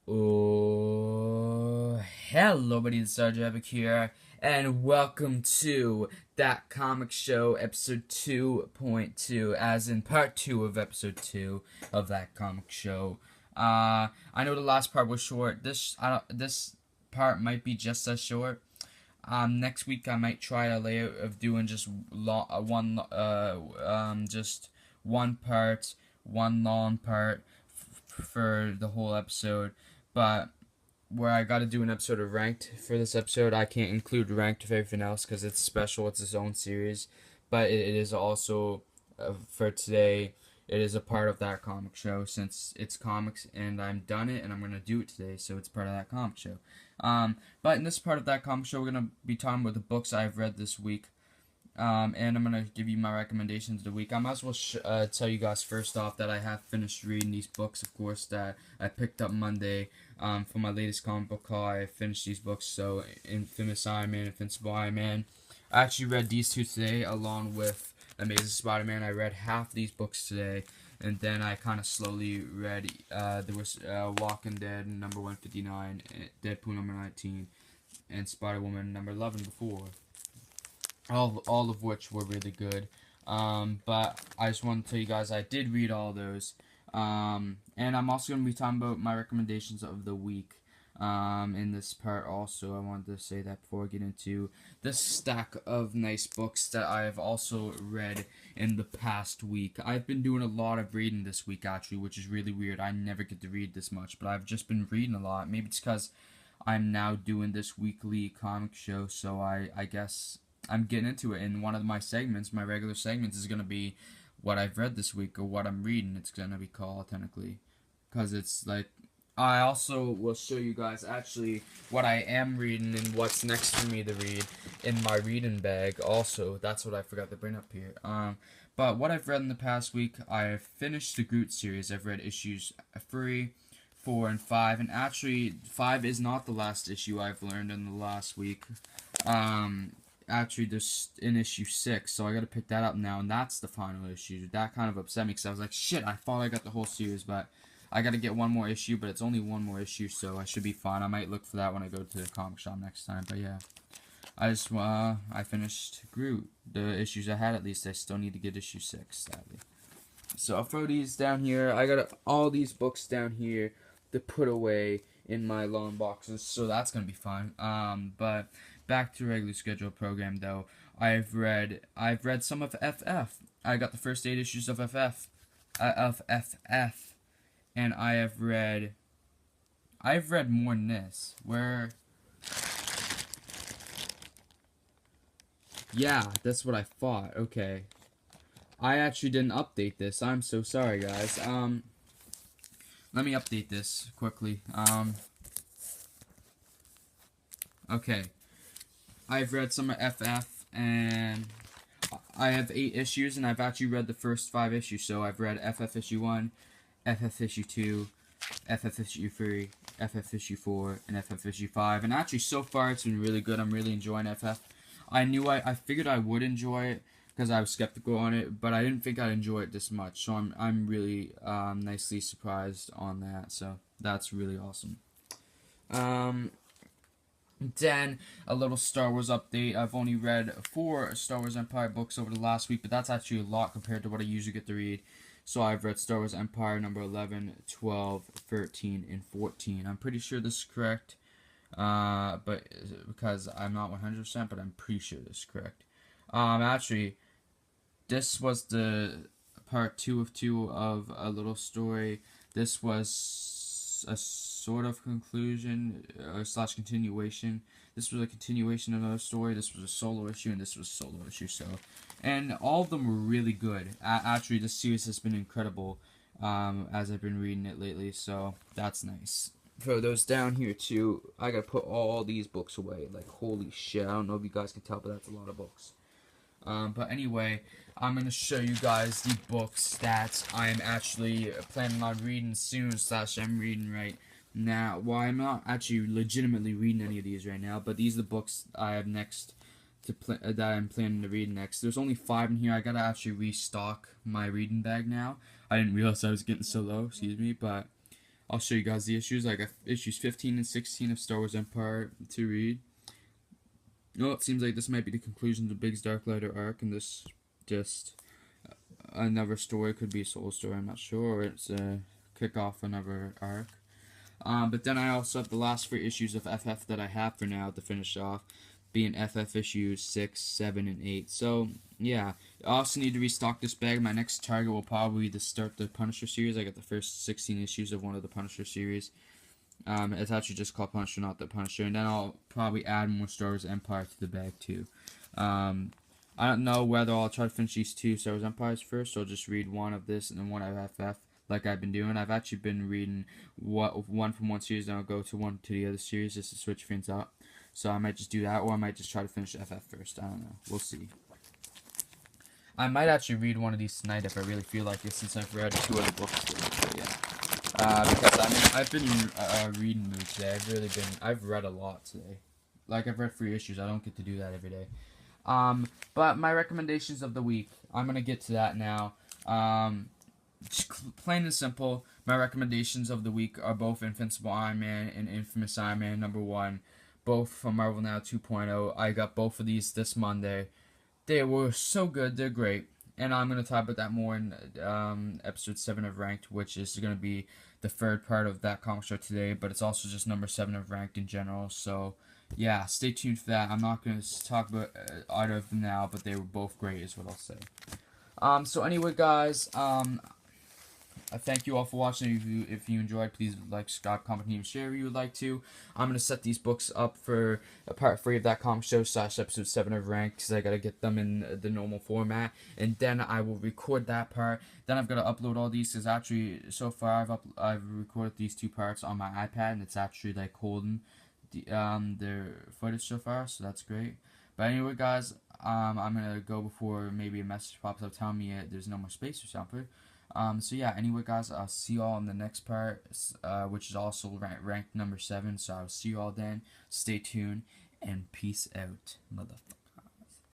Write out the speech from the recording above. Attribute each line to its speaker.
Speaker 1: Oh, hello, buddy. It's Sergeant here, and welcome to That Comic Show, episode 2.2, as in part 2 of episode 2 of That Comic Show. I know the last part was short. This part might be just as short. Next week I might try a layout of doing just just one part, one long part for the whole episode. But where I got to do an episode of Ranked for this episode, I can't include Ranked with everything else because it's special. It's its own series, but it is also for today. It is a part of that comic show since it's comics and I'm done it and I'm gonna do it today, so it's part of that comic show. But in this part of that comic show, we're gonna be talking about the books I've read this week. And I'm gonna give you my recommendations of the week. I might as well tell you guys first off that I have finished reading these books, of course, that I picked up Monday for my latest comic book haul. I finished these books, so Infamous Iron Man, Invincible Iron Man. I actually read these two today along with Amazing Spider-Man. I read half these books today, and then I kind of slowly read. There was Walking Dead number 159, Deadpool number 19, and Spider-Woman number 11 before. All of which were really good. But I just want to tell you guys I did read all those. And I'm also going to be talking about my recommendations of the week in this part also. I wanted to say that before I get into this stack of nice books that I've also read in the past week. I've been doing a lot of reading this week actually, which is really weird. I never get to read this much, but I've just been reading a lot. Maybe it's because I'm now doing this weekly comic show, so I guess I'm getting into it. And one of my segments, my regular segments, is going to be what I've read this week or what I'm reading. It's going to be called technically, because it's like I also will show you guys actually what I am reading and what's next for me to read in my reading bag. Also, that's what I forgot to bring up here. But what I've read in the past week, I've finished the Groot series. I've read issues 3, 4, and 5, and actually 5 is not the last issue I've learned in the last week. Actually, there's in issue 6, so I gotta pick that up now, and that's the final issue. That kind of upset me, because I was like, shit, I thought I got the whole series, but I gotta get one more issue, but it's only one more issue, so I should be fine. I might look for that when I go to the comic shop next time, but yeah. I finished Groot. The issues I had, at least, I still need to get issue 6, sadly. So I'll throw these down here. I got all these books down here to put away in my long boxes, so that's gonna be fine. But back to regular schedule program though. I've read some of FF. I got the first 8 issues of FF, and I've read more than this. Yeah, that's what I thought. Okay. I actually didn't update this. I'm so sorry, guys. Let me update this quickly. Okay. I've read some of FF, and I have 8 issues, and I've actually read the first 5 issues. So I've read FF issue 1, FF issue 2, FF issue 3, FF issue 4, and FF issue 5. And actually, so far, it's been really good. I'm really enjoying FF. I figured I would enjoy it because I was skeptical on it, but I didn't think I'd enjoy it this much. So I'm really nicely surprised on that. So that's really awesome. Then a little Star Wars update. I've only read 4 Star Wars Empire books over the last week, but that's actually a lot compared to what I usually get to read. So I've read Star Wars Empire number 11, 12, 13, and 14. I'm pretty sure this is correct, but because I'm not 100%, but I'm pretty sure this is correct. Actually, this was the part 2 of 2 of a little story. This was a sort of conclusion slash continuation. This was a continuation of another story. This was a solo issue, and this was a solo issue. So, and all of them were really good. Actually, this series has been incredible as I've been reading it lately. So that's nice. Throw those down here too. I gotta put all these books away. Like holy shit! I don't know if you guys can tell, but that's a lot of books. But anyway, I'm going to show you guys the books that I'm actually planning on reading soon, slash I'm reading right now. Well, I'm not actually legitimately reading any of these right now, but these are the books I have next that I'm planning to read next. There's only 5 in here. I gotta actually restock my reading bag now. I didn't realize I was getting so low, excuse me, but I'll show you guys the issues. I got issues 15 and 16 of Star Wars Empire to read. Oh, it seems like this might be the conclusion of the Biggs Dark Lighter arc, and this just another story. Could be a solo story, I'm not sure, or it's a kick off another arc. But then I also have the last 3 issues of FF that I have for now to finish off, being FF issues 6, 7, and 8. So, yeah. I also need to restock this bag. My next target will probably be to start the Punisher series. I got the first 16 issues of one of the Punisher series. It's actually just called Punisher, not the Punisher. And then I'll probably add more Star Wars Empire to the bag, too. I don't know whether I'll try to finish these 2 Star Wars Empires first, or just read one of this and then one of FF, like I've been doing. I've actually been reading one from one series, then I'll go to one to the other series just to switch things up. So I might just do that, or I might just try to finish FF first. I don't know. We'll see. I might actually read one of these tonight if I really feel like it, since I've read 2 other books today. But yeah, because I've been reading mood today. I've read a lot today. Like, I've read 3 issues. I don't get to do that every day. But my recommendations of the week, I'm gonna get to that now. Just plain and simple, my recommendations of the week are both Invincible Iron Man and Infamous Iron Man #1, both from Marvel Now 2.0. I got both of these this Monday. They were so good, they're great. And I'm going to talk about that more in episode 7 of Ranked, which is going to be the 3rd part of that comic show today, but it's also just number 7 of Ranked in general. So, yeah, stay tuned for that. I'm not going to talk about either of them now, but they were both great, is what I'll say. So anyway, guys, I thank you all for watching. If you enjoyed, please like, subscribe, comment, and share if you would like to. I'm going to set these books up for part 3 of that comic show / episode 7 of Rank, because I got to get them in the normal format. And then I will record that part. Then I've got to upload all these, because actually, so far, I've recorded these 2 parts on my iPad, and it's actually like holding their footage so far, so that's great. But anyway, guys, I'm going to go before maybe a message pops up telling me there's no more space or something. So yeah, anyway, guys, I'll see you all in the next part, which is also ranked number 7. So I'll see you all then. Stay tuned, and peace out, motherfucker.